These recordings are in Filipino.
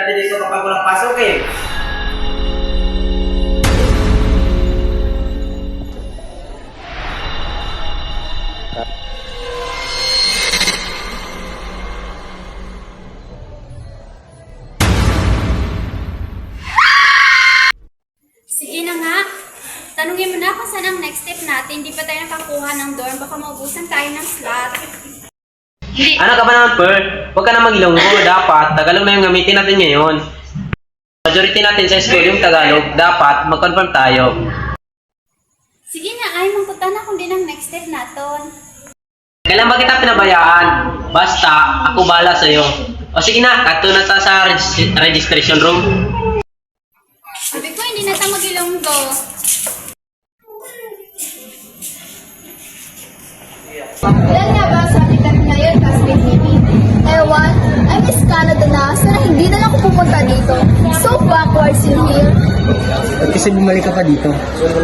Dati dito kapag walang pasok eh. Sige na nga. Tanungin mo na kung saan ang next step natin. Hindi pa tayo nakakuha ng dorm. Baka maubusan tayo ng slot. Ano ka ba naman, Pearl? Huwag ka na magilonggo. Dapat, Tagalog na yung gamitin natin ngayon. Majority natin sa school yung Tagalog. Dapat, mag-confirm tayo. Sige na, ay mangkuta na kung din ang next step natin. Kailan ba kita pinabayaan? Basta, ako bahala sa'yo. O sige na, kato na ta sa registration room. Sabi ko, hindi na tayo magilonggo. Ilan nga ba sa ating natin ngayon, classmate meeting? Ewan, I miss Canada na. Sana hindi na lang ako pupunta dito. So backwards in here. At kasi bumalik ka pa dito.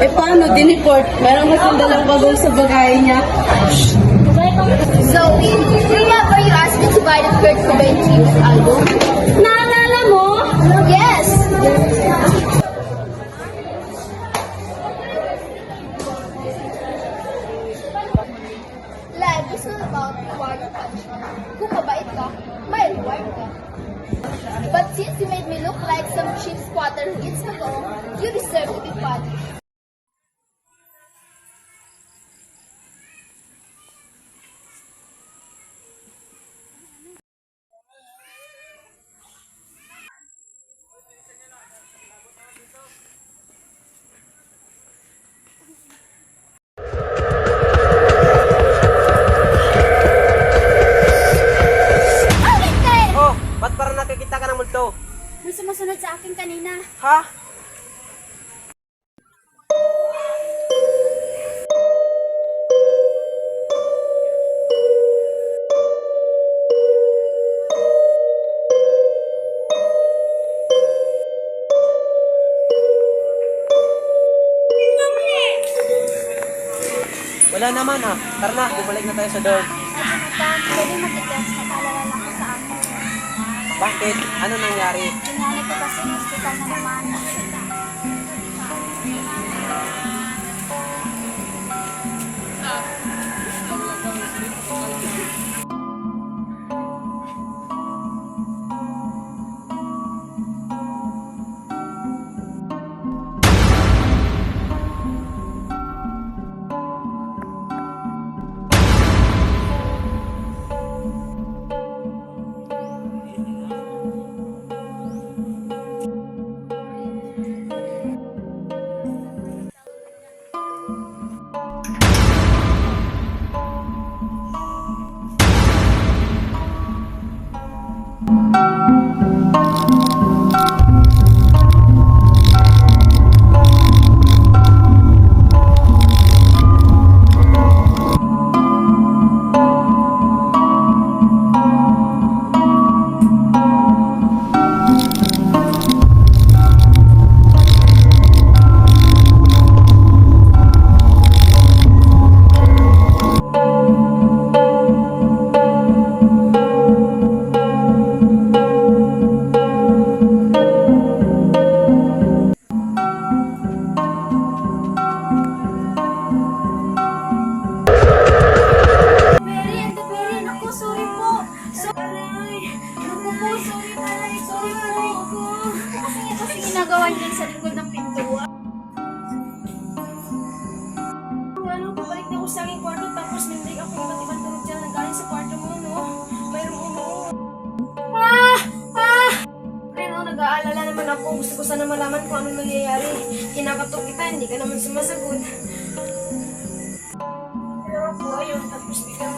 Eh paano? Diniport? Meron kasing dalang bagong sa bagay niya. Zoe, remember you asked me to buy the Kurt Cobain tribute album? Naalala mo? Yes! Life is not about reward or punishment. Kung mabait ka, may reward ka. But since you made me look like some cheap squatter who eats the go, you deserve to be punished. Oh, ba't parang nakikita ka ng multo? May sumusunod sa akin kanina. Ha? Wala naman ah. Tara na, bumalik na tayo sa dorm. Pwede mag-text. Napaalala lang ko sa akin. Bakit? Ano nangyari? Nangyari ko kasi ng hospital na naman. Ginagawa niya sa likod ng pintuan. Ano, pabalik na ako sa aking kwarto tapos nandang ako iba't ibang tunog dyan na galing sa kwarto mo, no? Mayroong umuo. Pero nag-aalala naman ako. Gusto ko sana malaman kung ano nangyayari. Kinakatok kita, hindi ka naman sumasagot. Pero ako, ayun, tapos biglang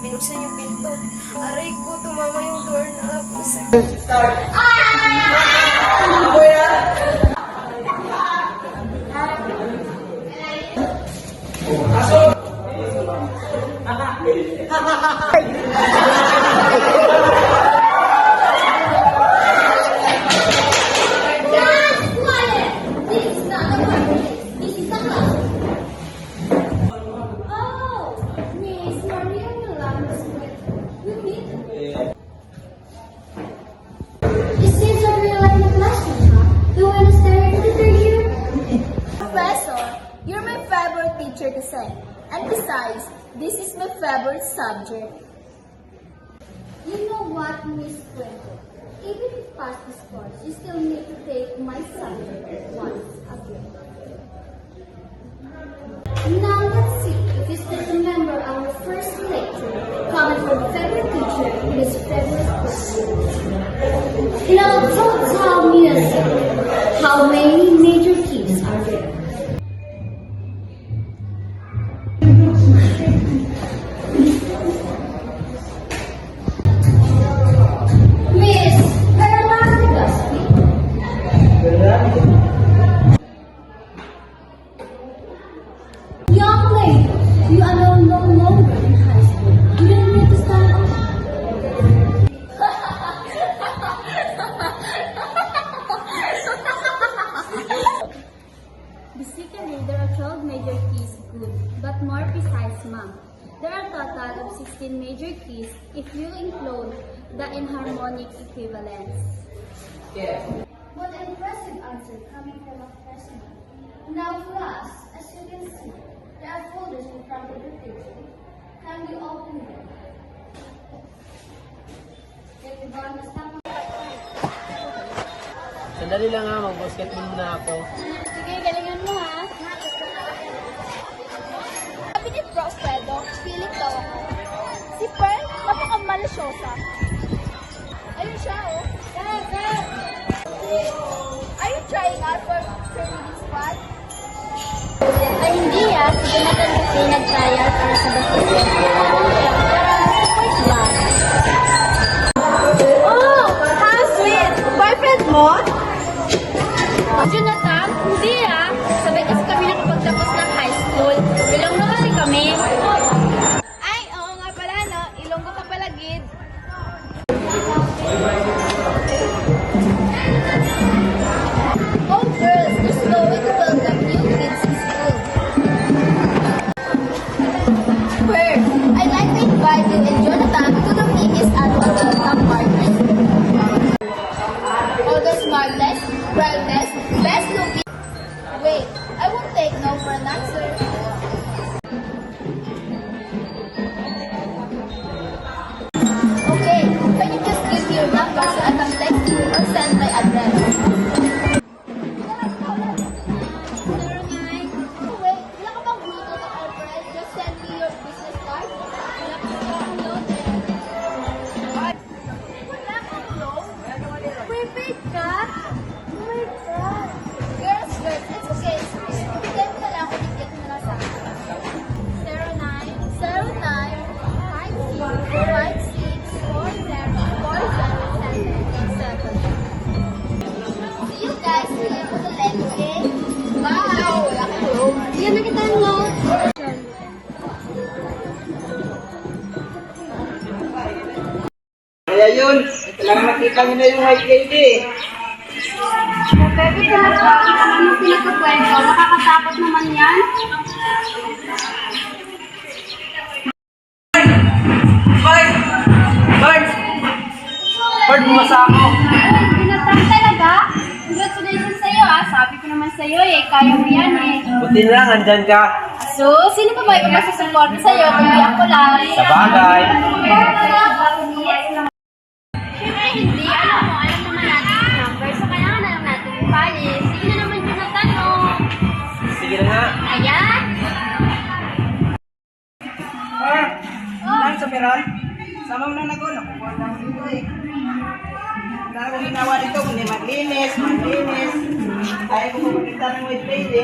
binuksan yung pinto. Aray ko, tumama yung doorknob. It seems that we teacher to say. And besides, this is my favorite subject. You know what, Miss Twinkle? Even if you pass this course, you still need to take my subject once again. Now let's see if you still remember our first lecture coming from favorite teacher, Miss Favorite Teacher. Now tell me how many major keys are there? Miss Veronica, young lady, you are no longer in high school. You don't need to stand up. Basically, there are 12 major keys, good, but more precise, ma'am. There are a total of 16 major keys if you include the enharmonic equivalence. What an impressive answer coming from a freshman. Now, class, as you can see, there are folders in front of the table. Can you open them? Everyone, stop. Sandali lang ha, mag-basketball muna ako. Sige, galingan mo ha. Sabi ni Prof. Pedro, pilit daw ako. Si Pearl, napaka-malisyosa. Ayun siya, oh. Are you trying out for training squad? Ay, hindi ah. Sige na kasi nag-trial para sa basketball. Support lang. Oh! How sweet! Boyfriend mo? Jonathan, hindi ah. Sabay kasi kami nakapagtapos ng high school. Ilonggo kasi kami. Ay, oo nga pala no. Ilonggo ka pala, Gid. Oh girls, there's no way to welcome new kids in school. First, I'd like to invite you and Jonathan to the biggest annual welcome party. All the smartest, brightest, best looking. Wait, I won't take no for an answer. Okay, can you just give me your number so I can text you or send my address? Wait, wala ka bang Bluetooth or Alfred? Just send me your business card. Wala ka bang loaded? Wala kang load? Prepaid ka? Oh my God. Girls, it's okay. Ibigay mo na lang kung ibigay mo na lang sa akin. 09-09-56-40-40-7. See you guys here for the leg, okay? Bye! Wala kang load. Yan na kita ang load. Kaya yun, kailangan makita nyo na yung white lady. Bebe, talaga. Ano pinagkakwento? Nakakatakot naman yan. Bird, bumasa ako. Pinatang talaga? Congratulations sa'yo ah. Sabi ko naman sa'yo eh. Kaya mo yan eh. Buti na lang, andyan ka. So, sino pa ba yung masasupport sa'yo? Kundi ako lang. Sa bagay. Siyempre hindi. Alam naman natin yung number. So, kailangan na lang natin yung palis. Sige na naman yung natanong. Sige na nga. Ayan. Lang sa Peron, sama mo na nagulo. Nakukuha na mo dito eh. Dahil kung ginawa dito, kundi maglinis. Tayo kung pupunta ng white lady.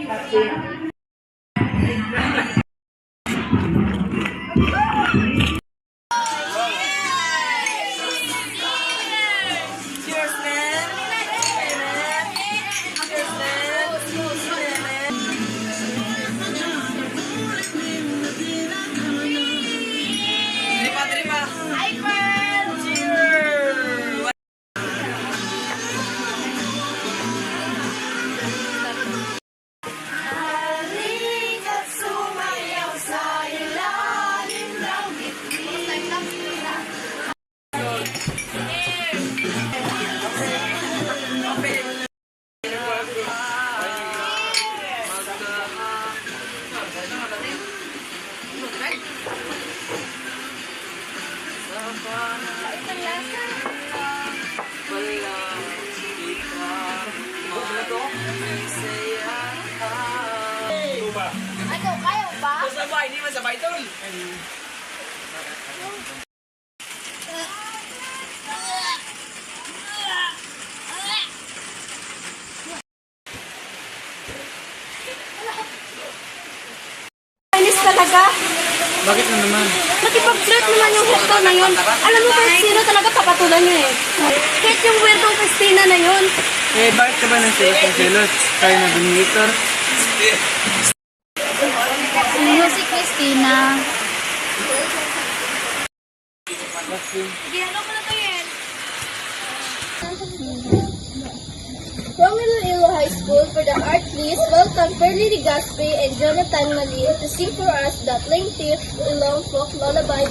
Kasi, hindi man sabay tol. Inis talaga. Bakit na naman? Nakipag-flirt naman yung hekto na yun. Alam mo kung sino talaga kapatulan niya eh. Kahit yung weirdong Christina na yun. Eh, bakit ka ba nagsilos? Kaya na Victor? Sino si Christina? Sige, ano ko na to yan? From Iloilo High School, for the art, please welcome Pearly Rigaspe and Jonathan Malin to sing for us that lengthy, long folk lullaby.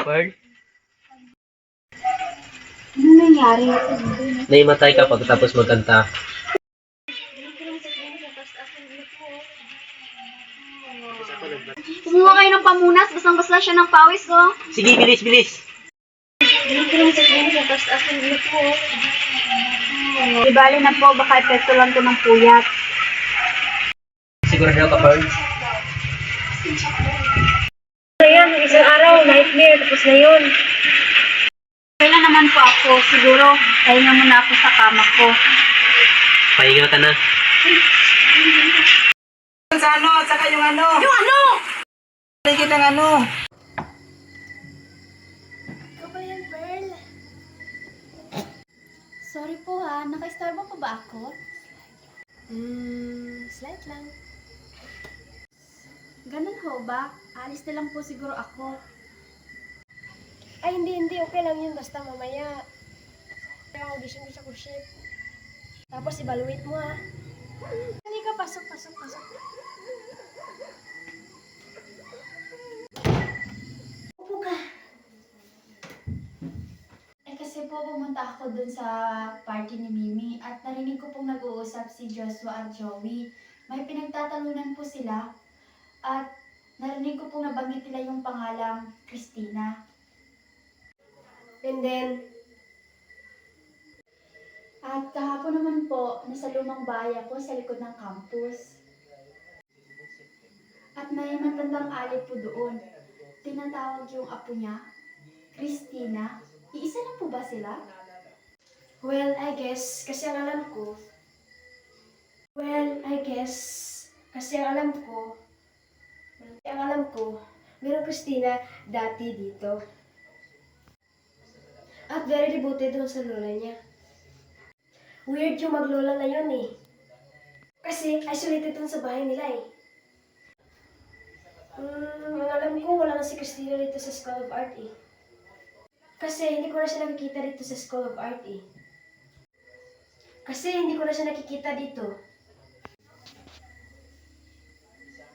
Pearl? Ano nangyari? Naimatay ka pagkatapos magkanta. Kumuha kayo ng pamunas, basang-basa siya ng pawis ko. Sige, bilis, bilis! Ibali na po, baka epekto lang to ng puyat. Sigurado ka, Pearl? Ayan, isang araw, nightmare, tapos na yun. Kailan naman po ako, siguro, pahinga muna ako sa kama ko. Pahinga ka na. Sa ano, at saka yung ano. Yung ano? Sige ng ano. Ikaw ba yan, Pearl? Sorry po ha, naka-istorbo pa ba ako? Slight lang. Ganun ho ba? Alis na lang po siguro ako. Ay, hindi. Okay lang yun. Basta mamaya. Kaya audition ko sa cruise ship. Tapos, evaluate mo ha. Halika, pasok. Upo ka. Eh kasi po pumunta ako dun sa party ni Mimi at narinig ko pong nag-uusap si Joshua at Joey. May pinagtatalunan po sila at narinig ko pong nabanggit nila yung pangalang Christina. And then, At kahapon naman po, nasa lumang bahay ako sa likod ng campus. At may matandang alip po doon. Tinatawag yung apo niya, Christina. Iisa na po ba sila? well, I guess, kasi ang alam ko, meron Christina dati dito. At very devoted doon sa lola niya. Weird yung maglola na yun eh. Kasi isolated doon sa bahay nila eh. Ang alam ko, wala na si Christina dito sa School of Art eh. Kasi hindi ko na siya nakikita dito sa School of Art eh.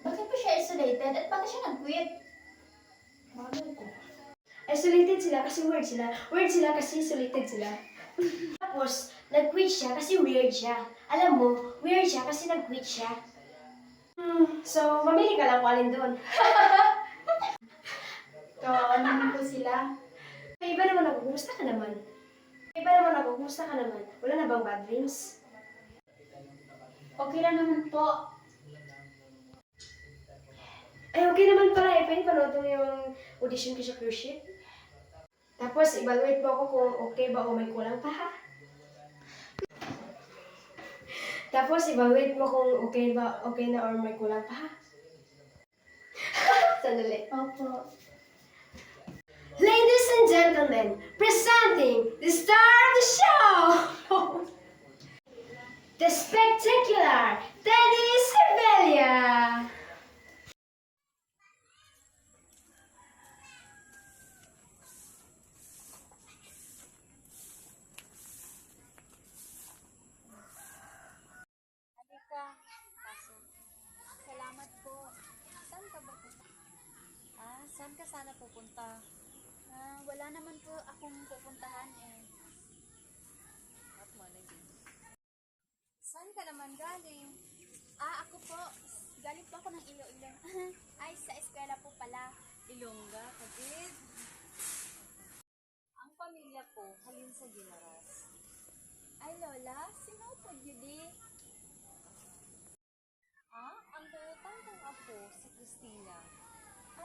Bakit po siya isolated at bakit siya nag-quit? Bagal ko. Isolated sila kasi weird sila. Weird sila kasi isolated sila. Tapos, nag-quit siya kasi weird siya. Alam mo, weird siya kasi nag-quit siya. So, mamili ka lang kung alin doon. Kawawa naman po sila. May iba naman ako, kumusta ka naman? Wala na bang bad dreams? Okay lang naman po. Ay, okay naman pala eh. Pwede panood mo yung audition ko sa cruise ship. Tapos, evaluate mo ako kung okay ba o may kulang pa ha. Tapos, evaluate mo kung okay na or may kulang pa, ha? Sandali. Opo. Ladies and gentlemen, presenting the star of the show! The spectacular Teddy Sibelia! Halika, pasok. Salamat po. Saan ka ba pupunta? Saan ka sana pupunta? Wala naman po akong pupuntahan eh. At malay din. Saan ka naman galing? Ako po. Galing po ako ng Iloilo. Ay, sa eskwela po pala. Ilongga, kapit. Ang pamilya ko, halin sa Guimaras. Ay, Lola, sino po yun Ang kautang kong apo, si Christina.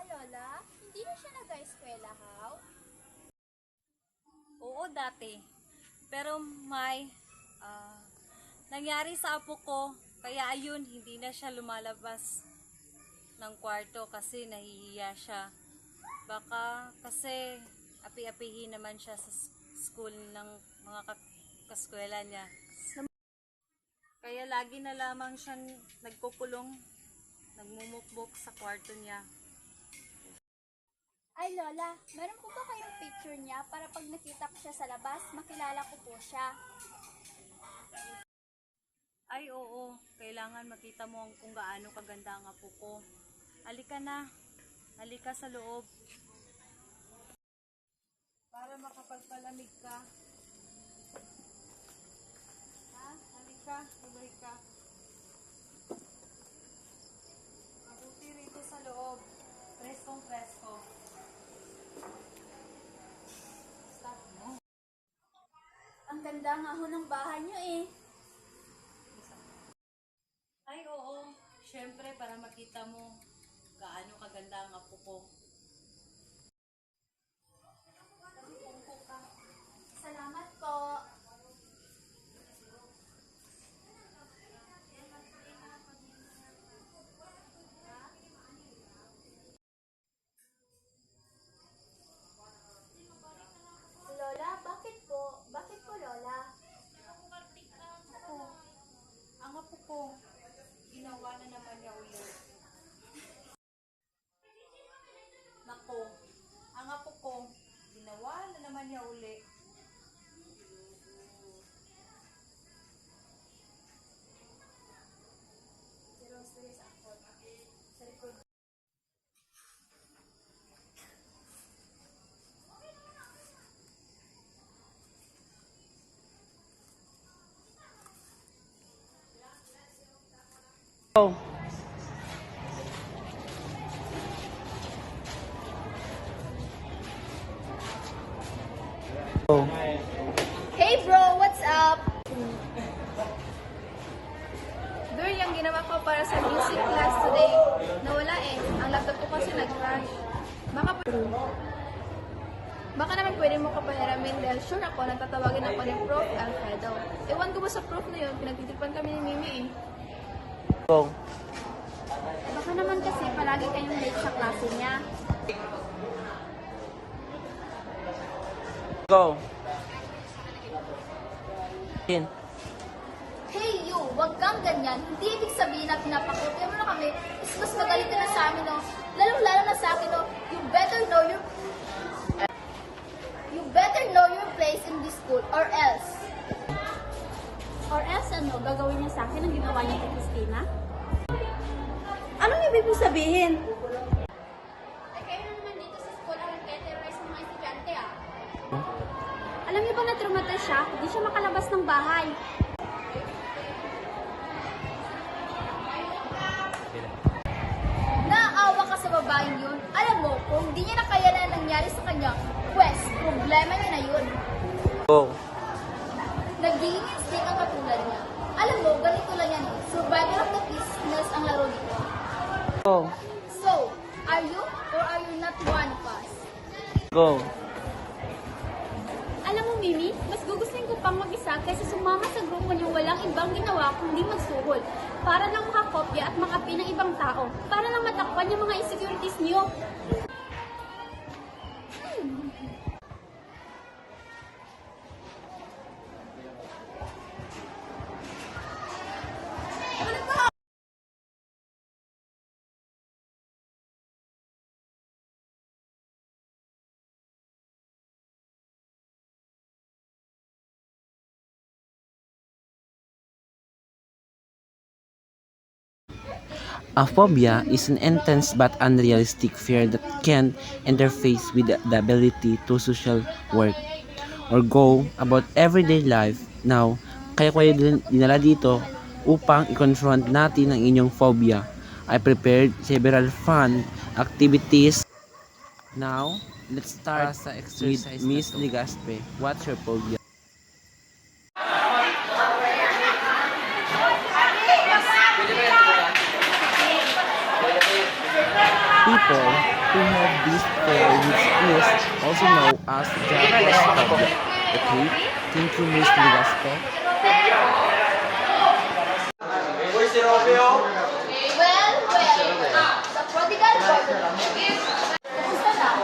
Lola, hindi na siya nag-eskwela, how? Oo, dati. Pero nangyari sa apo ko, kaya ayun, hindi na siya lumalabas ng kwarto kasi nahihiya siya. Baka kasi api-apihin naman siya sa school ng mga kaskwela niya. Kaya lagi na lamang siyang nagkukulong, nagmumukbok sa kwarto niya. Ay, Lola, meron po ba kayong picture niya para pag nakita ko siya sa labas, makilala ko po siya? Ay, oo. Kailangan makita mo kung gaano kaganda ang apo ko. Halika na. Halika sa loob. Para makapagpalamig ka. Halika. Tuloy ka. Mabuti rito sa loob. Preskong presko. Stop mo. Ang ganda nga ho ng bahay niyo eh. Ay, oo. Siyempre, para makita mo gaano kaganda ang apo ko. Salamat po. Lola, bakit po? Bakit po, Lola? Ang apo ko, ginawa na naman niya ulit. Nako, ang apo ko, ginawa na naman niya ulit. Hey bro, what's up? Girl, yung ginawa ko para sa music class today, nawala eh. Ang laptop ko kasi nag-crash. Baka naman pwede mo kapahiramin dahil sure ako natatawagin ako ni Prof. Alfredo. Ewan ko ba sa prof na yun, pinagtitipan kami ni Mimi eh. Baka naman kasi palagi kayong late sa klase niya. Go. Hey you, wag kang ganyan. Hindi ibig sabihin na pinapakuti mo na kami, mas magaling ka na sa amin, no? Lalong-lalo na sa akin, no? You better know your place in this school, or else. Or else ano, gagawin niya sa akin ang ginawa niya kay Christina? Anong ibig mo sabihin? Ay, kayo na naman dito sa school ang nag-terrorize ng mga estudyante, ah. Alam niyo ba na traumatize siya? Hindi siya makalabas ng bahay. Naawa ka sa babaeng yun. Alam mo, kung hindi niya nakayanan ang nangyari sa kanya, pues, problema niya na yun. Go. Nagiging instinct ang katulad niya. Alam mo, ganito lang yan eh. Survival of the fittest ang laro dito. Go. So, are you or are you not one of us? Go. Alam mo, Mimi, mas gugustuhin ko pang mag-isa kaysa sumama sa grupo niyong walang ibang ginawa kundi magsuhol. Para lang makakopya at makapi ng ibang tao. Para lang matakpan yung mga insecurities niyo. A phobia is an intense but unrealistic fear that can interface with the ability to social work or go about everyday life. Now, kaya ko dinala dito upang i-confront natin ang inyong phobia. I prepared several fun activities. Now, let's start with Miss Ligaspe. What's your phobia? People who have this fear, which is also known as jackalophobia. Okay, thank you, Miss Ligaspe. Sa prodigal daughter. Kumusta na?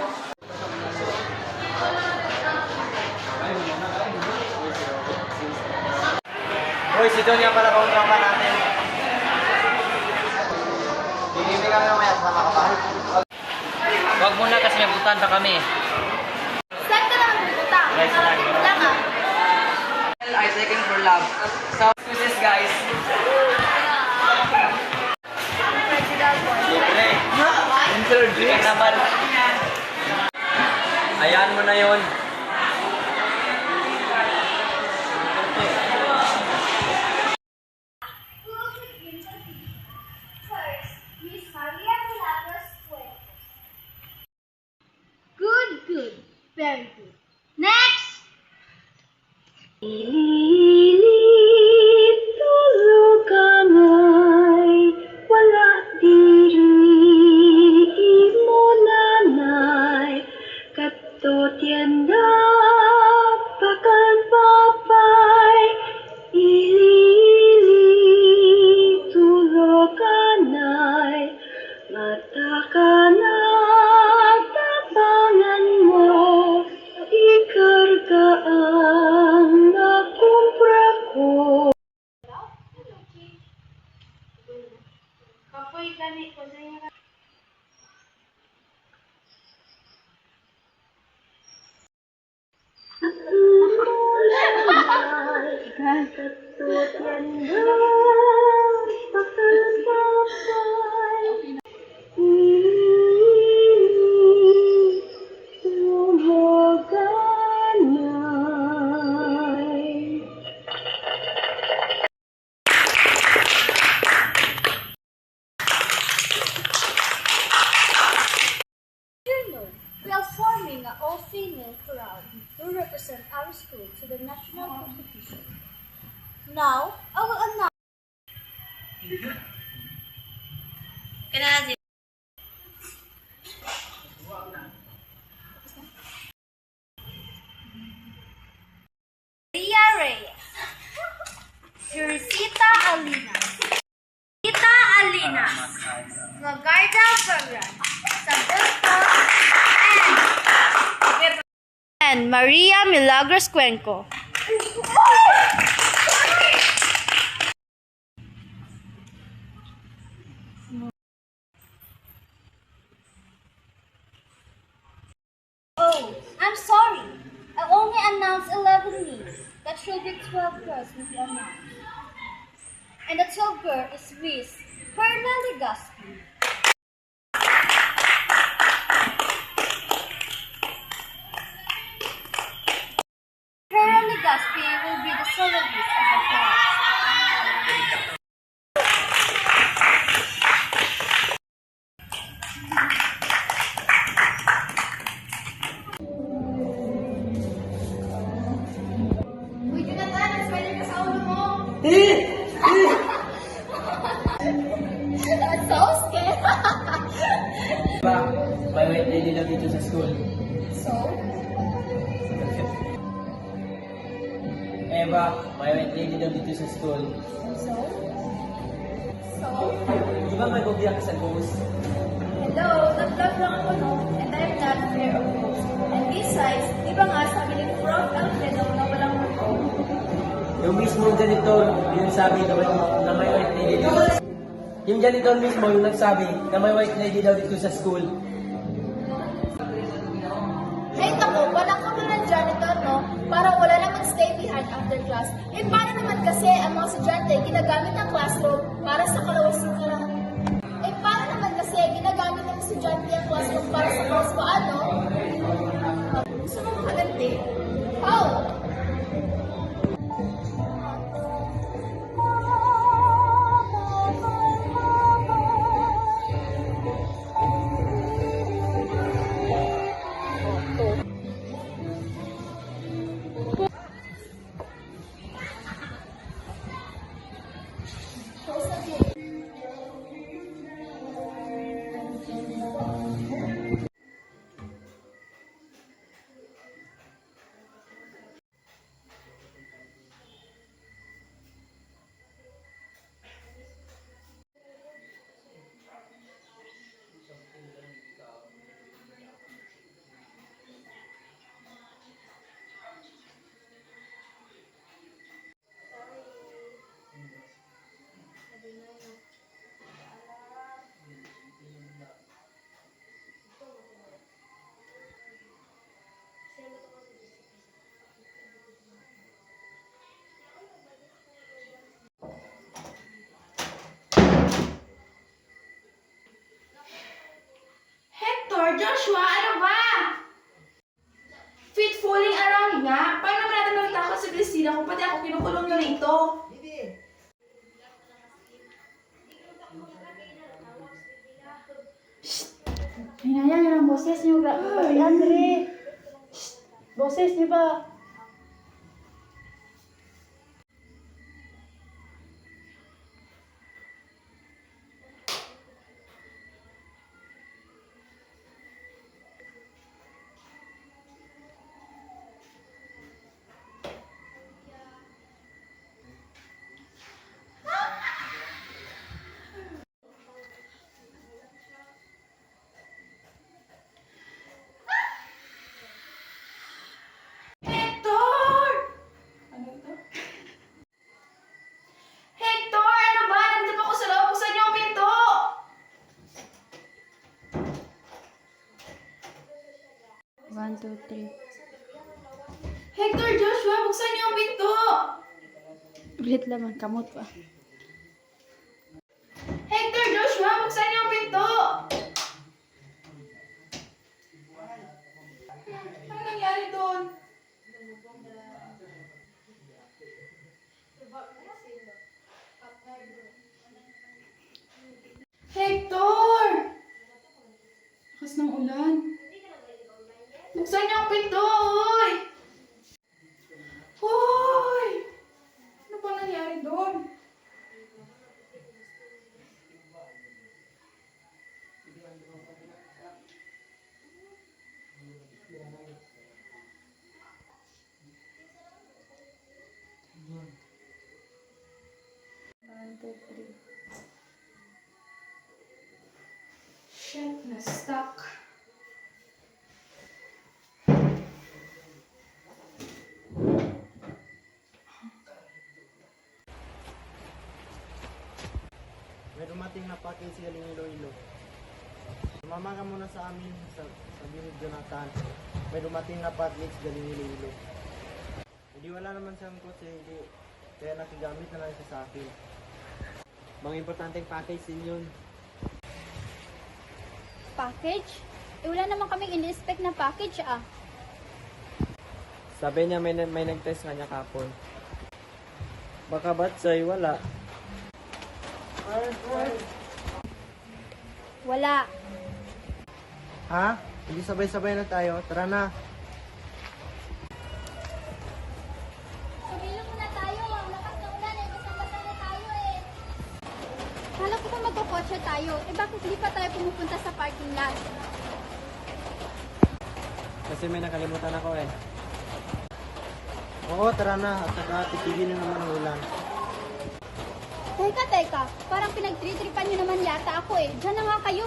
Hoy, si Don nga pala kauntrapan natin. Hindi kami mamaya sama ka pa. Wag muna kasi may butan pa kami. Saan ka naman pupunta? Wala ka. I taken for love. So, this guys. Libre. Interview naman. Ayan mo na yun. Good. Very good. Next! We are forming an all-female chorale to represent our school to the national competition. Now, I will announce. Maria Reyes, Teresita Alinas, Lagarda Bergran, Saberto, and Maria Milagros Cuenco. Oh, I'm sorry. I only announced 11 names. That should be 12 girls will be announced. And the 12th girl is Miss Perla Ligaspi. Perla Ligaspi will be the soloist of the class. Uy, Jonathan, spider ka sa ulo mo. That's so scary. May white lady na dito sa school. So? Eva, may white lady daw dito sa school. So? Di ba may gobya ka sa ghost? Hello, nag-vlog lang ako, no? And I'm not fear of ghosts. And besides, di ba nga sabi ni Prof. Alfredo na walang multo? Yung mismo janitor, yung sabi na may white lady dito. Yung janitor mismo yung nagsabi na may white lady daw dito sa school. Ay, naku, walang kami ng janitor, no? Para wala naman stay behind after class. Eh, paano naman kasi ang mga estudyante ginagamit ng classroom para sa kalawasukan? Eh, paano naman kasi ginagamit ng estudyante ang classroom para sa kalawasukan, no? Gusto mo makaganti? How? Hector, Joshua, ano ba? Fit fooling around nga. Paano naman natin magtakot sa Christina kung pati ako kinukulong nyo rito? Hinayang yun ang boses niyo, Pati Andre. Shh! Boses niyo ba? Hector! Ano ito? Hector, ano ba? Nandito pa ako sa loob. Buksan niyo ang pinto! One, two, three. Hector, Joshua, buksan niyo ang pinto! Ulit lamang, kamot pa. Hector, Joshua, buksan niyo ang pinto! Ano nangyari doon? Hector! Lakas ng ulan. Buksan niyo ang pinto, hoy! Hoy! Ano ba nangyari doon? One, two, three. Shit, na-stuck. May dumating na package galing Iloilo. Sumama ka muna sa amin sa Binid Jonathan. May dumating na package galing Iloilo. Hindi wala naman siyang kotse, hindi. Kaya nakigamit na lang siya sa akin. Mga importanteng package din yun. Package? Eh, wala naman kaming ini-expect na package, ah. Sabi niya may nag-test kanya kapon. Baka batsay, wala. Wala. Ha? Hindi sabay-sabay na tayo. Tara na. Sumilong muna tayo. Lakas na ulan eh. Basta-basta na tayo eh. Kala ko pa magkakotse tayo. Eh bakit hindi pa tayo pumupunta sa parking lot? Kasi may nakalimutan ako eh. Oo, tara na. At saka titigil na naman ang ulan. Teka, parang pinagtritripan niyo naman yata ako eh. Diyan na nga kayo.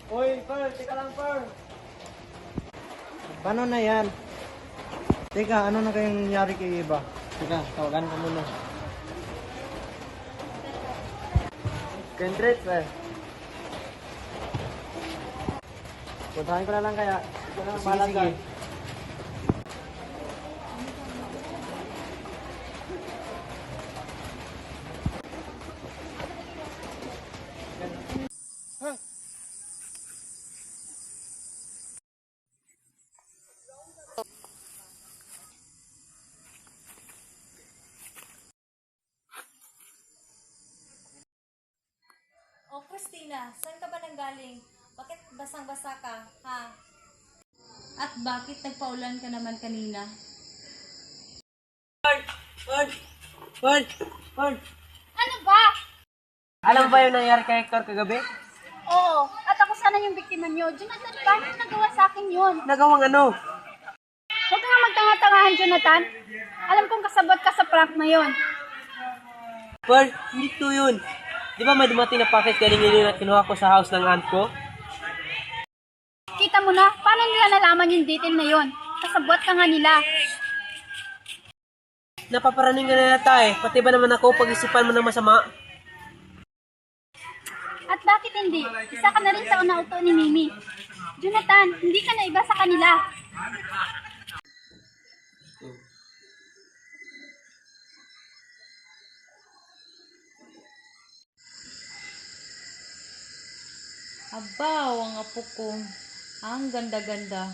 Hoy, Pearl! Teka lang, Pearl! Paano na yan? Teka, ano na kayong nangyari kay Eva? Teka, tawagan ko muna. Kendrick, eh. Puntahan ko na lang kaya. Ito na ang bahala dyan. Oh, Christina, saan ka ba nanggaling? Bakit basang-basa ka, ha? At bakit nagpaulan ka naman kanina? Paul! Ano ba? Alam ba yung nangyari kay Hector kagabi? Oo, at ako sana yung biktima niyo. Jonathan, bakit nagawa sa akin yun? Nagawang ano? Huwag ka nga magtanga-tangahan, Jonathan. Alam kong kasabot ka sa prank na yun. Paul, hindi to yun. Di ba may dumating na package galing yun at kinuha ko sa house ng aunt ko? Kita mo na, paano nila nalaman yung detail na yun? Kasabot ka nga nila. Napaparaning ka na yata eh. Pati ba naman ako pag-isipan mo ng masama? At bakit hindi? Isa ka na rin sa unauto ni Mimi. Jonathan, hindi ka na iba sa kanila. Abaw, ang apo ko. Ang ganda-ganda.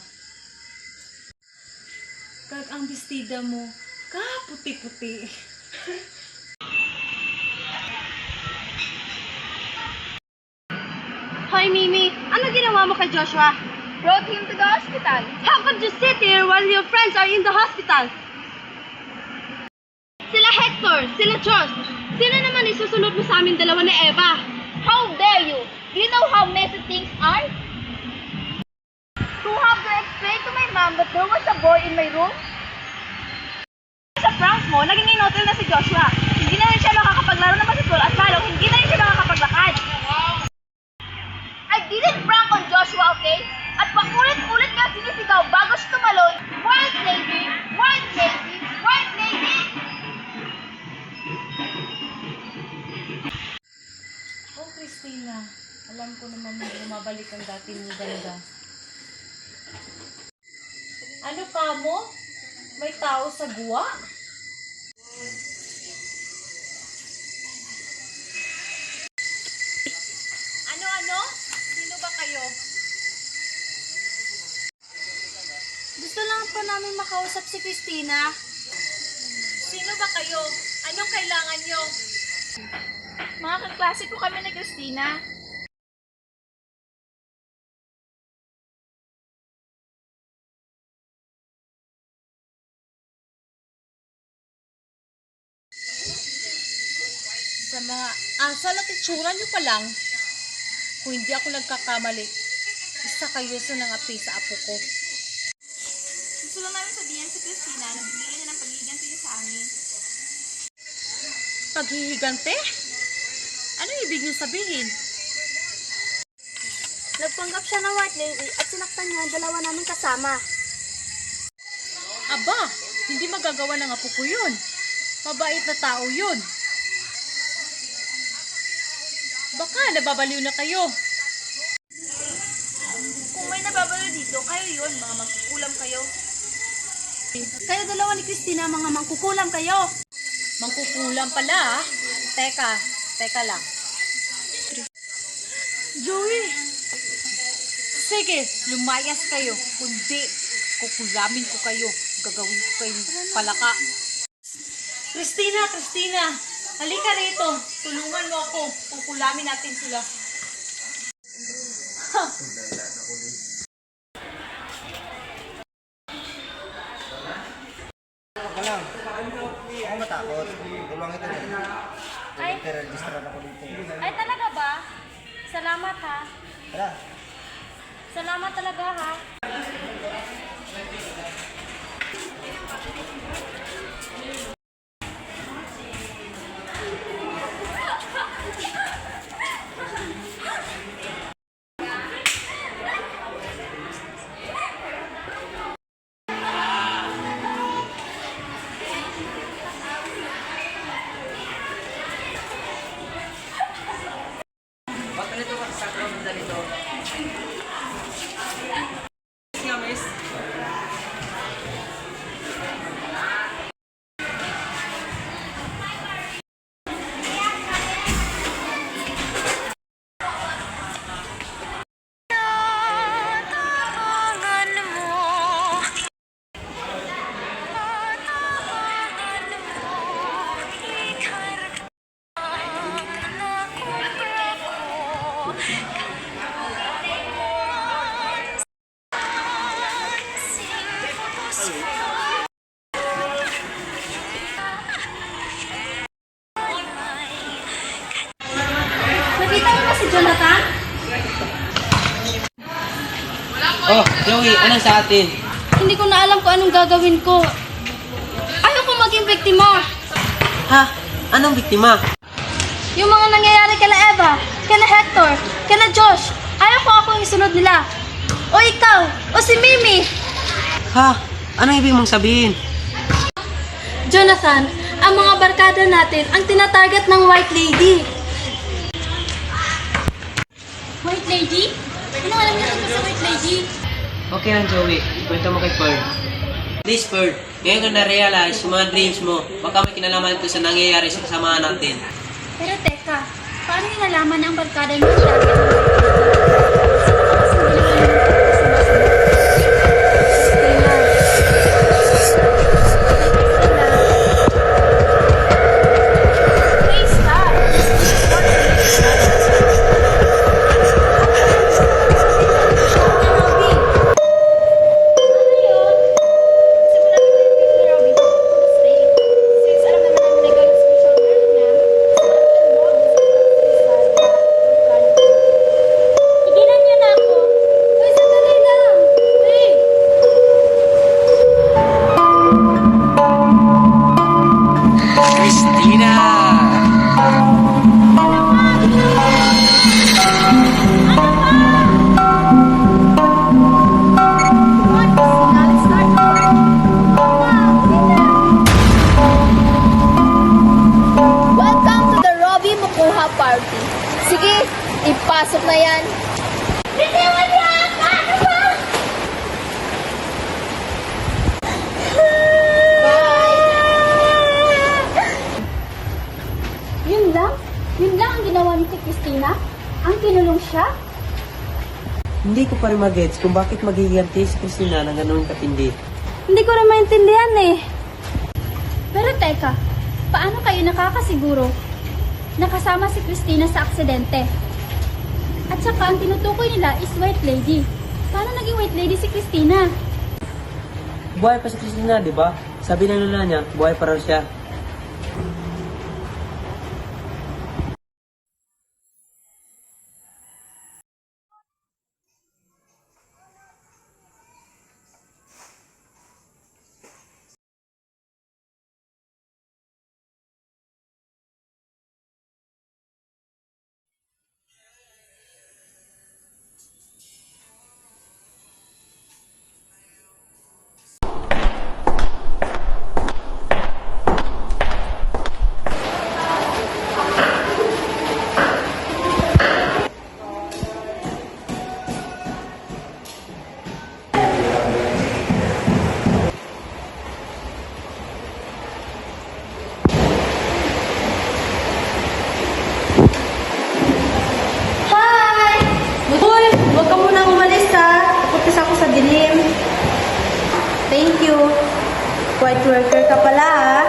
Kag ang bestida mo, kaputi-puti. Hoy Mimi, ano ginawa mo kay Joshua? Brought him to the hospital. How could you sit here while your friends are in the hospital? Sila Hector, sila Josh. Sino naman isusunod mo sa amin dalawa ni Eva? How dare you? Do you know how messy things are? To have to explain to my mom that there was a boy in my room? Sa prank mo, naging inotel na si Joshua. Hindi na rin siya makakapaglaro ng basketball at lalong hindi na rin siya makakapaglakad. I didn't prank on Joshua, okay? At paulit-ulit nga sinisigaw bago siya tumalon. White lady! White lady! White lady! Oh, Christina, alam ko naman na bumabalik ang dati mong ganda. Ano ka mo? May tao sa guwa? Ano? Sino ba kayo? Gusto lang po namin makausap si Christina. Sino ba kayo? Anong kailangan nyo? Mga kaklase ko kami ni Christina. Sa mga asal at itsura nyo pa lang, kung hindi ako nagkakamali, isa kayo sa nangapi sa apo ko. Gusto lang namin sabihin si Christina na bigyan niya ng paghihiganti niya sa amin. Paghihigante? Ano ibig nyo sabihin? Nagpanggap siya ng white lady at sinaktan niya ang dalawa namin kasama. Aba, hindi magagawa ng apo ko yun. Mabait na tao yun. Baka nababaliw na kayo. Kung may nababalo dito, kayo yun, mga mangkukulam kayo. Kayo dalawa ni Christina, mga mangkukulam kayo. Mangkukulam pala, ah. Teka lang. Joey! Sige, lumayas kayo. Kundi, kukulamin ko kayo. Gagawin ko kayong palaka. Christina! Halika rito. Tulungan mo ako. Kukulamin natin sila. Wala lang. Ako matakot. Tulungan ito din. Nag-register ako dito. Ay, talaga ba? Salamat ha. Tara. Salamat talaga ha. Oh, Joey, anong sa atin? Hindi ko na alam kung anong gagawin ko. Ayoko maging biktima. Ha? Anong biktima? Yung mga nangyayari kala Eva, kala Hector, kala Josh, ayoko akong isunod nila. O ikaw, o si Mimi. Ha? Anong ibig mong sabihin? Jonathan, ang mga barkada natin ang tinatarget ng White Lady. White Lady? Ano alam niyo tungkol sa White Lady? Okay lang, Joey. Kwento mo kay Pearl. Please, Pearl. Ngayon ko na-realize yung mga dreams mo. Baka may kinalaman ito sa nangyayari sa kasamahan natin. Pero teka, paano niyo nalaman na ang barkada niyo ang target ng White Lady? Tigilan niyo na ako. Uy, sandali lang. Hey! Christina! Welcome to the Robbie Mukuha Party. Sige, ipasok na yan. Yun lang? Yun lang ang ginawa ni Christina? Ang kinulong siya? Hindi ko pa rin mag-gets kung bakit magiganti si Christina ng ganun katindi. Hindi ko rin maintindihan eh. Pero teka, paano kayo nakakasiguro na kasama si Christina sa aksidente? At saka ang tinutukoy nila is White Lady. Paano naging White Lady si Christina? Buhay pa si Christina, di ba? Sabi na nila niya, buhay pa raw siya. Hoy, huwag ka muna umalis ha. Pupunta ako sa dilim. Thank you. White worker ka pala ha.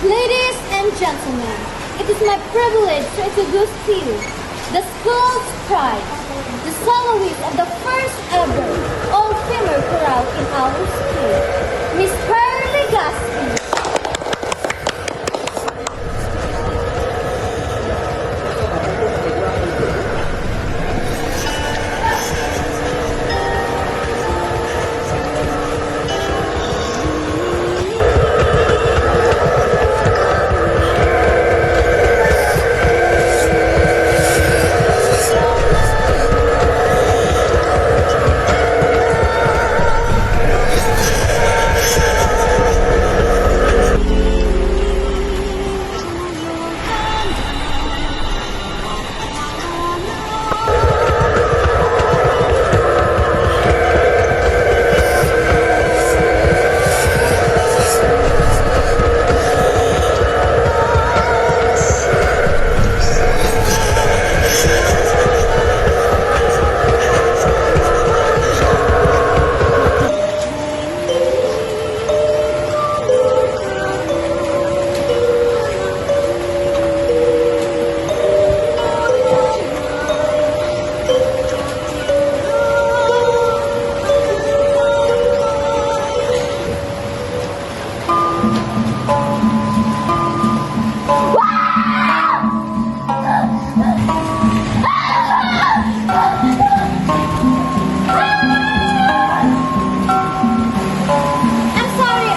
Ladies and gentlemen, it is my privilege to introduce to you the school's pride, the soloist of the first ever all-female chorale in our school, Miss Pearly Gaspi.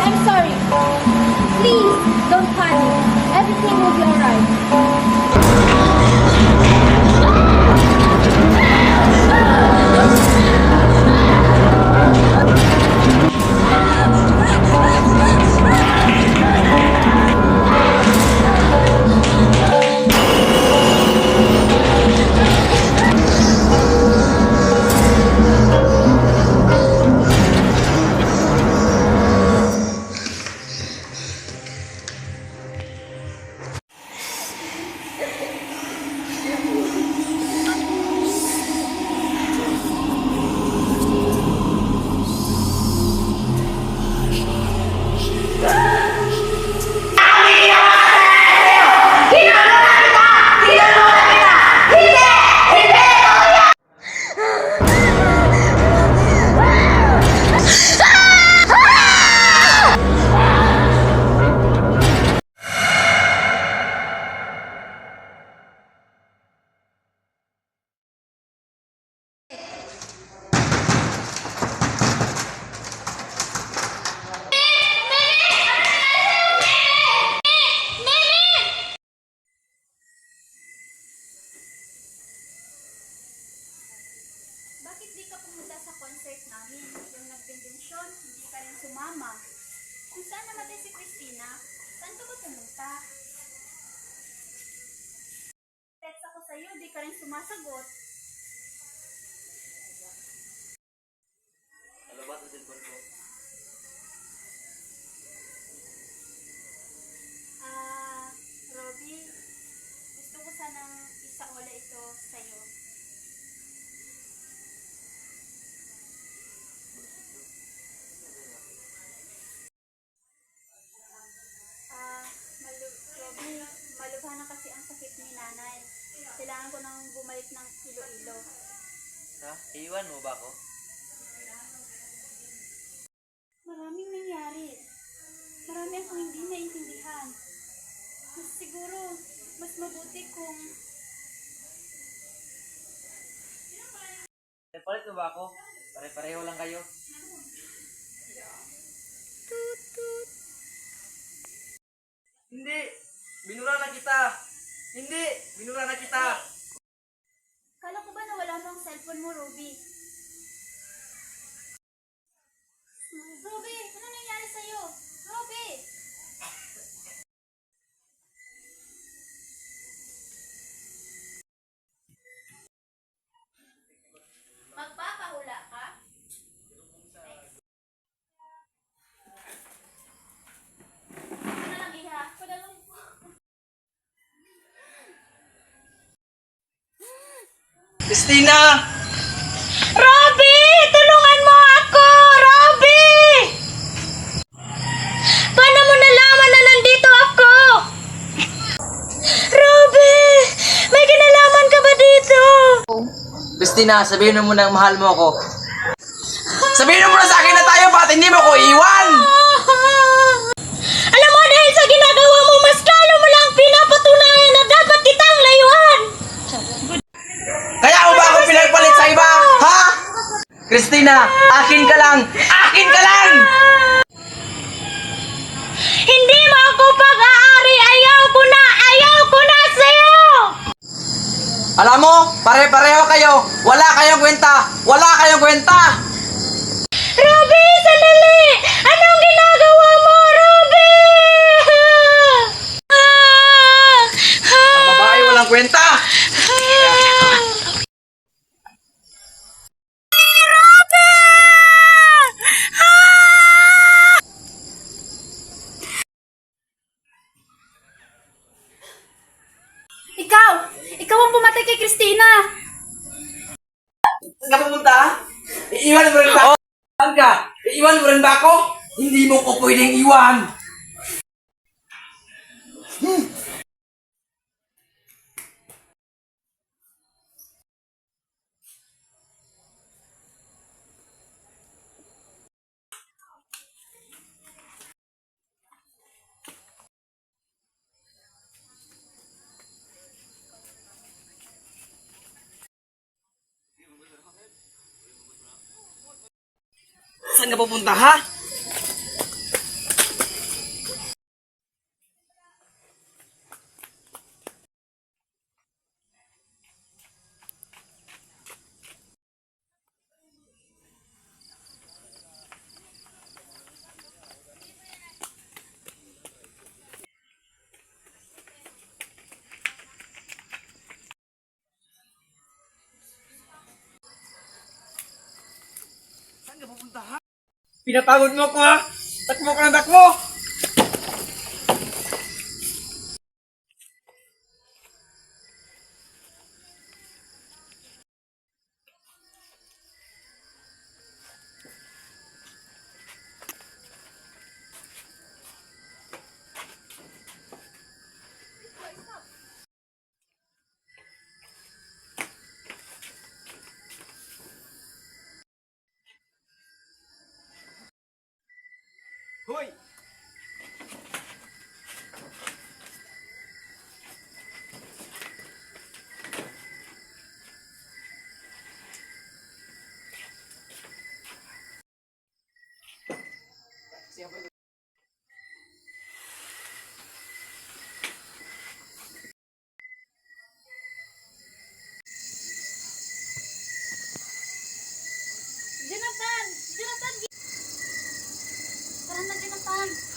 I'm sorry. Please, don't panic. Everything will be alright. Bakit di ka pumunta sa concert namin? Yung nag-convention, hindi ka rin sumama. Kung saan namatay si Christina, saan ka ba pumunta? Text ako sa'yo, di ka rin sumasagot. Robby, gusto ko sanang isaula ito sa'yo. Robby, malubha na kasi ang sakit ni nanay. Kailangan ko nang bumalik ng Iloilo. Ha? Iiwan mo ba ako? Maraming nangyari. Marami akong hindi naiintindihan. Siguro, mas mabuti kung... Palit mo ba ako? Pare-pareho lang kayo. Hindi! Binura na kita! Hindi! Binura na kita! Kala ko ba nawala mo ang cellphone mo, Robby? Robby, ano nangyari sa'yo? Robby! Magpapahula ka? Ano lang, Iha? Padalong... Christina! Robby! Tulungan mo ako! Robby! Paano mo nalaman na nandito ako? Robby! May kinalaman ka ba dito? Christina, sabihin mo na mahal mo ako. Sabihin mo na sa akin na tayo, bakit hindi mo ko iwan? Alam mo, dahil sa ginagawa mo, mas lalo mo lang pinapatunayan na dapat kitang layuan. Kaya mo ba ako pinagpalit sa iba? Ha? Christina, akin ka lang! Akin ka lang! Hindi mo ako pag-aari. Ayaw ko na sa'yo. Alam mo, pare-pareho kayo. Wala kayong kwenta. Wala kayong kwenta. Robby, sandali! Anong ginagawa mo, Robby? Ang babae walang kwenta. Ikaw ang pumatay kay Christina. Saan ka pumunta? Iiwan mo rin ba ako? Saan ka? Iiwan mo rin ba ako? Hindi mo ko pwedeng iwan. Saan ka pupunta, ha? Saan ka pupunta, ha? Pinapagod mo ko, ha? Takbo ka na takbo! Hoy! Jonathan! Jonathan! Tara na, Jonathan!